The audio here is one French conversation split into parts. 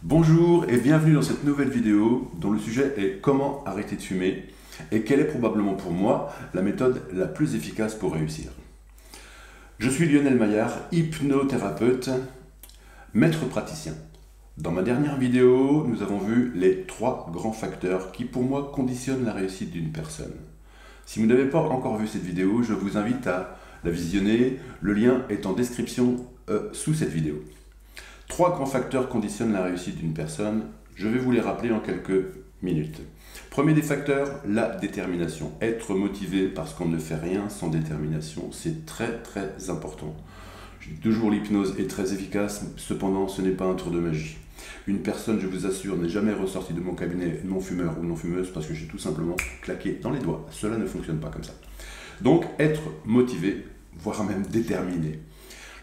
Bonjour et bienvenue dans cette nouvelle vidéo dont le sujet est comment arrêter de fumer et quelle est probablement pour moi la méthode la plus efficace pour réussir. Je suis Lionel Maillard, hypnothérapeute, maître praticien. Dans ma dernière vidéo, nous avons vu les 3 grands facteurs qui pour moi conditionnent la réussite d'une personne. Si vous n'avez pas encore vu cette vidéo, je vous invite à la visionner, le lien est en description sous cette vidéo. 3 grands facteurs conditionnent la réussite d'une personne, je vais vous les rappeler en quelques minutes. Premier des facteurs, la détermination. Être motivé parce qu'on ne fait rien sans détermination, c'est très important. Je dis toujours l'hypnose est très efficace, cependant ce n'est pas un tour de magie. Une personne, je vous assure, n'est jamais ressortie de mon cabinet non-fumeur ou non-fumeuse parce que j'ai tout simplement claqué dans les doigts. Cela ne fonctionne pas comme ça. Donc être motivé, voire même déterminé.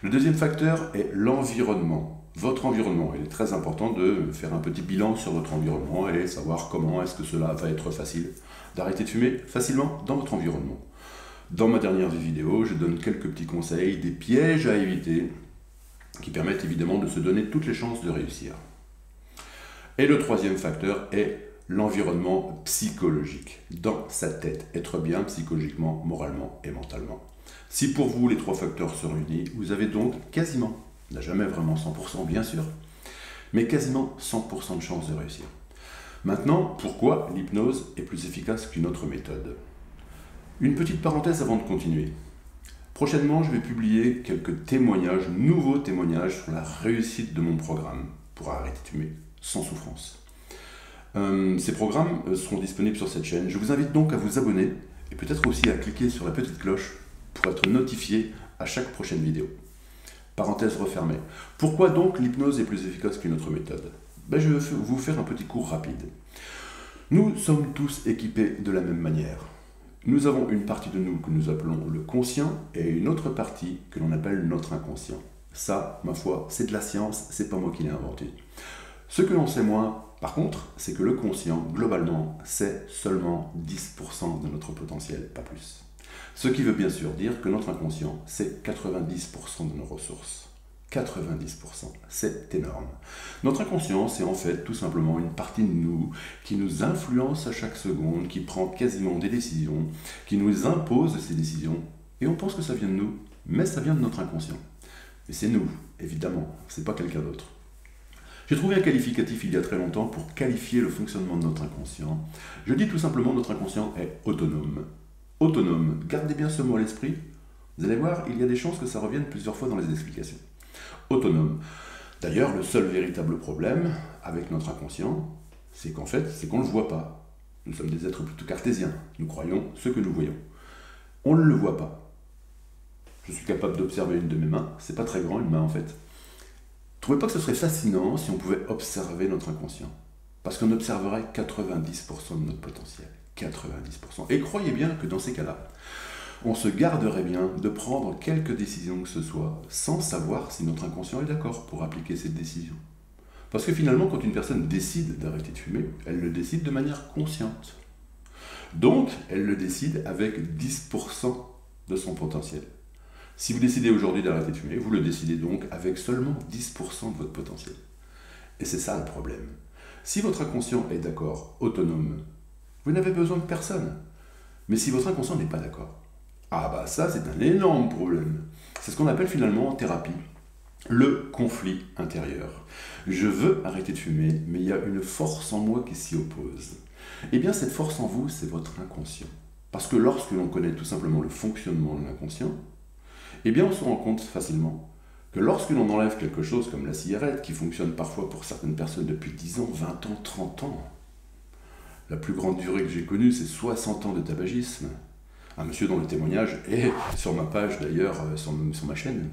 Le deuxième facteur est l'environnement. Votre environnement, il est très important de faire un petit bilan sur votre environnement et savoir comment est-ce que cela va être facile d'arrêter de fumer facilement dans votre environnement. Dans ma dernière vidéo, je donne quelques petits conseils, des pièges à éviter qui permettent évidemment de se donner toutes les chances de réussir. Et le troisième facteur est l'environnement psychologique. Dans sa tête, être bien psychologiquement, moralement et mentalement. Si pour vous les 3 facteurs sont réunis, vous avez donc quasiment, n'a jamais vraiment 100% bien sûr, mais quasiment 100% de chances de réussir. Maintenant, pourquoi l'hypnose est plus efficace qu'une autre méthode? Une petite parenthèse avant de continuer. Prochainement, je vais publier quelques témoignages, nouveaux témoignages sur la réussite de mon programme pour arrêter de fumer sans souffrance. Ces programmes seront disponibles sur cette chaîne. Je vous invite donc à vous abonner et peut-être aussi à cliquer sur la petite cloche pour être notifié à chaque prochaine vidéo. Parenthèse refermée. Pourquoi donc l'hypnose est plus efficace qu'une autre méthode? Je vais vous faire un petit cours rapide. Nous sommes tous équipés de la même manière. Nous avons une partie de nous que nous appelons le conscient et une autre partie que l'on appelle notre inconscient. Ça, ma foi, c'est de la science, c'est pas moi qui l'ai inventé. Ce que l'on sait moins, par contre, c'est que le conscient, globalement, c'est seulement 10% de notre potentiel, pas plus. Ce qui veut bien sûr dire que notre inconscient, c'est 90% de nos ressources. 90%, c'est énorme. Notre inconscient, c'est en fait tout simplement une partie de nous qui nous influence à chaque seconde, qui prend quasiment des décisions, qui nous impose ces décisions, et on pense que ça vient de nous, mais ça vient de notre inconscient. Et c'est nous, évidemment, c'est pas quelqu'un d'autre. J'ai trouvé un qualificatif il y a très longtemps pour qualifier le fonctionnement de notre inconscient. Je dis tout simplement notre inconscient est autonome. Autonome, gardez bien ce mot à l'esprit, vous allez voir, il y a des chances que ça revienne plusieurs fois dans les explications. Autonome. D'ailleurs, le seul véritable problème avec notre inconscient, c'est qu'en fait, c'est qu'on ne le voit pas. Nous sommes des êtres plutôt cartésiens, nous croyons ce que nous voyons. On ne le voit pas. Je suis capable d'observer une de mes mains, c'est pas très grand une main en fait. Trouvez pas que ce serait fascinant si on pouvait observer notre inconscient? Parce qu'on observerait 90% de notre potentiel. 90%. Et croyez bien que dans ces cas-là, on se garderait bien de prendre quelque décision que ce soit sans savoir si notre inconscient est d'accord pour appliquer cette décision. Parce que finalement, quand une personne décide d'arrêter de fumer, elle le décide de manière consciente. Donc, elle le décide avec 10% de son potentiel. Si vous décidez aujourd'hui d'arrêter de fumer, vous le décidez donc avec seulement 10% de votre potentiel. Et c'est ça le problème. Si votre inconscient est d'accord, autonome, vous n'avez besoin de personne. Mais si votre inconscient n'est pas d'accord, ça c'est un énorme problème. C'est ce qu'on appelle finalement en thérapie le conflit intérieur. Je veux arrêter de fumer, mais il y a une force en moi qui s'y oppose. Eh bien cette force en vous, c'est votre inconscient. Parce que lorsque l'on connaît tout simplement le fonctionnement de l'inconscient, eh bien on se rend compte facilement que lorsque l'on enlève quelque chose comme la cigarette, qui fonctionne parfois pour certaines personnes depuis 10 ans, 20 ans, 30 ans, la plus grande durée que j'ai connue, c'est 60 ans de tabagisme. Un monsieur dont le témoignage est sur ma page d'ailleurs, sur ma chaîne.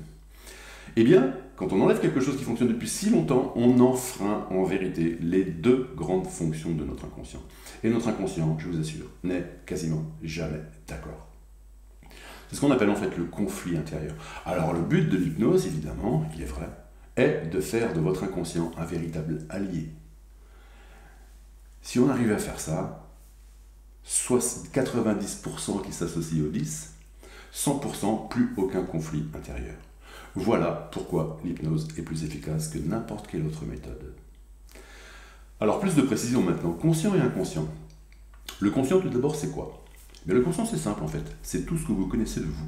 Eh bien, quand on enlève quelque chose qui fonctionne depuis si longtemps, on enfreint en vérité les 2 grandes fonctions de notre inconscient. Et notre inconscient, je vous assure, n'est quasiment jamais d'accord. C'est ce qu'on appelle en fait le conflit intérieur. Alors le but de l'hypnose, évidemment, il est vrai, est de faire de votre inconscient un véritable allié. Si on arrive à faire ça, 90% qui s'associent au 10, 100% plus aucun conflit intérieur. Voilà pourquoi l'hypnose est plus efficace que n'importe quelle autre méthode. Alors plus de précision maintenant, conscient et inconscient. Le conscient tout d'abord c'est quoi? Mais le conscient c'est simple en fait, c'est tout ce que vous connaissez de vous.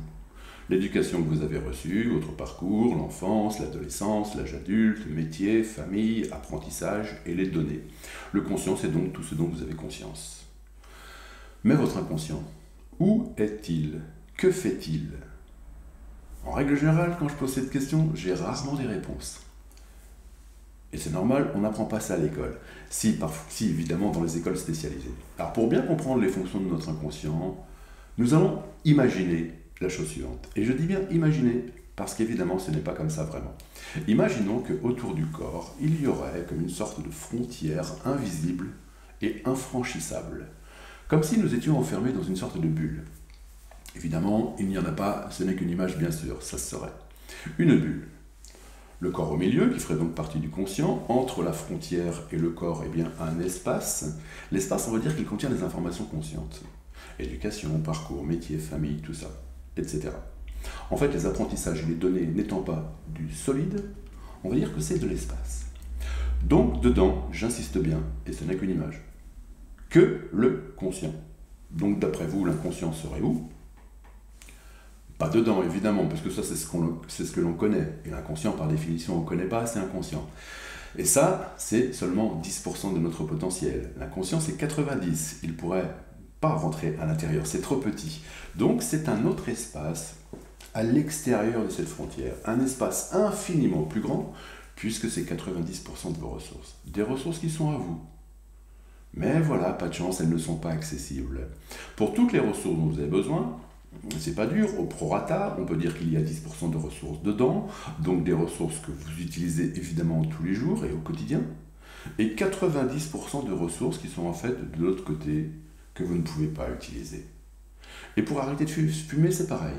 L'éducation que vous avez reçue, votre parcours, l'enfance, l'adolescence, l'âge adulte, métier, famille, apprentissage et les données. Le conscient c'est donc tout ce dont vous avez conscience. Mais votre inconscient, où est-il? Que fait-il? En règle générale, quand je pose cette question, j'ai rarement des réponses. Et c'est normal, on n'apprend pas ça à l'école. Si, évidemment, dans les écoles spécialisées. Alors, pour bien comprendre les fonctions de notre inconscient, nous allons imaginer la chose suivante. Et je dis bien imaginer, parce qu'évidemment, ce n'est pas comme ça vraiment. Imaginons qu'autour du corps, il y aurait comme une sorte de frontière invisible et infranchissable. Comme si nous étions enfermés dans une sorte de bulle. Évidemment, il n'y en a pas, ce n'est qu'une image bien sûr, ça serait une bulle. Le corps au milieu, qui ferait donc partie du conscient, entre la frontière et le corps, eh bien, un espace. L'espace, on va dire qu'il contient des informations conscientes. Éducation, parcours, métier, famille, tout ça, etc. En fait, les apprentissages et les données n'étant pas du solide, on va dire que c'est de l'espace. Donc, dedans, j'insiste bien, et ce n'est qu'une image, que le conscient. Donc, d'après vous, l'inconscient serait où? Pas dedans, évidemment, parce que ça, c'est ce que l'on connaît. Et l'inconscient, par définition, on ne connaît pas, c'est inconscient. Et ça, c'est seulement 10% de notre potentiel. L'inconscient, c'est 90%. Il ne pourrait pas rentrer à l'intérieur, c'est trop petit. Donc, c'est un autre espace à l'extérieur de cette frontière. Un espace infiniment plus grand, puisque c'est 90% de vos ressources. Des ressources qui sont à vous. Mais voilà, pas de chance, elles ne sont pas accessibles. Pour toutes les ressources dont vous avez besoin, c'est pas dur, au prorata, on peut dire qu'il y a 10% de ressources dedans, donc des ressources que vous utilisez évidemment tous les jours et au quotidien, et 90% de ressources qui sont en fait de l'autre côté, que vous ne pouvez pas utiliser. Et pour arrêter de fumer, c'est pareil.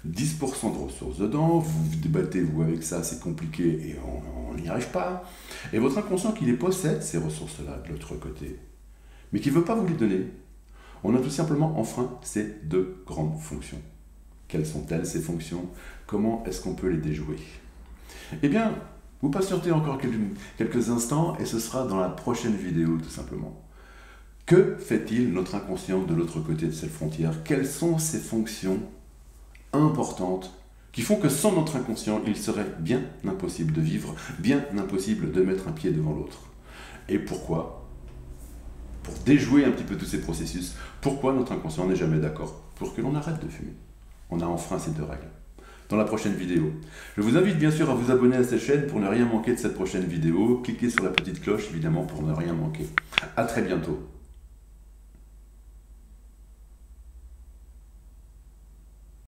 10% de ressources dedans, vous vous débattez vous avec ça, c'est compliqué et on n'y arrive pas. Et votre inconscient qui les possède, ces ressources-là, de l'autre côté, mais qui ne veut pas vous les donner. On a tout simplement enfreint ces deux grandes fonctions. Quelles sont-elles, ces fonctions? Comment est-ce qu'on peut les déjouer? Eh bien, vous patientez encore quelques instants et ce sera dans la prochaine vidéo, tout simplement. Que fait-il notre inconscient de l'autre côté de cette frontière? Quelles sont ces fonctions importantes qui font que sans notre inconscient, il serait bien impossible de vivre, bien impossible de mettre un pied devant l'autre? Et pourquoi? Pour déjouer un petit peu tous ces processus, pourquoi notre inconscient n'est jamais d'accord pour que l'on arrête de fumer? On a enfreint ces deux règles. Dans la prochaine vidéo, je vous invite bien sûr à vous abonner à cette chaîne pour ne rien manquer de cette prochaine vidéo. Cliquez sur la petite cloche évidemment pour ne rien manquer. À très bientôt.